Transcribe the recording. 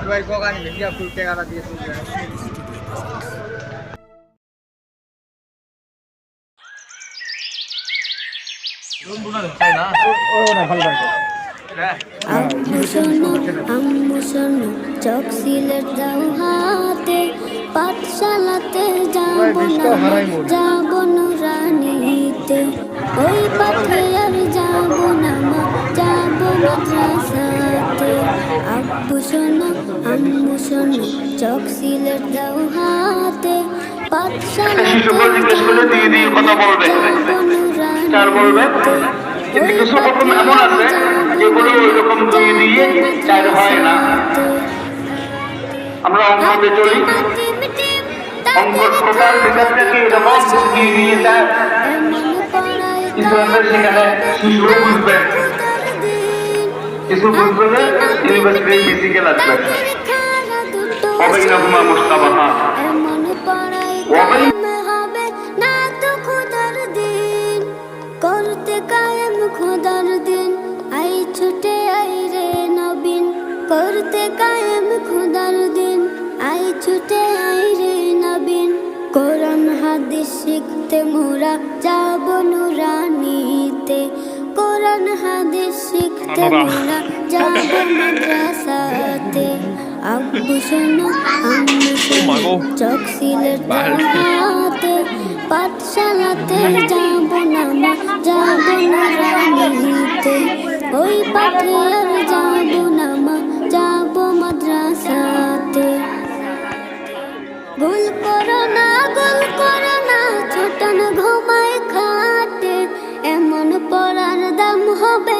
ভাই কোকানি ভেঙে ফুল টাকাটা দিয়ে শুনবে আব্বু শোনো আম্মু শোনো চক সিলেট যাও হাতে পাঠশালাতে যাব না যাব নুরানিতে ওই পথে আর যাব না মা যাব মাদ্রাসাতে আব্বু শোনো আম্মু শোনো চক সিলেট যাও হাতে পাঠশালাতে যাব না যাব নুরানিতে কিন্তু কিছু রকম এমন আছে যেগুলো ওই রকম দিয়ে চার হয় না। আমরা অঙ্কতে চলি, অঙ্ক টোটাল লেখা থেকে এরকম দিয়ে যায়, কিন্তু আমরা সেখানে কিছু বুঝবেন, কিছু বুঝবে না ইউনিভার্সিটির ফিজিক্যাল আসবে হবেই না তোমার মোস্তাফা খান হবেই করতে কায়েম খোদার দিন আই ছুটে আই রে নবীন করতে কায়েম খোদার দিন আই ছুটে আই রে নবীন কোরআন হাদিস শিখতে মোরা যাব নুরানিতে কোরআন হাদিস শিখতে মোরা যাব মাদ্রাসাতে আব্বু শোনো আম্মু শোনো চক সিলেট হাতে পাঠশালাতে যাব না মা যাব নুরানিতে ওই পথে আর যাব না মা যাব মাদ্রাসাতে ভুল করো না ছোট না ঘুমায় খাটে এমন পড়ার দাম হবে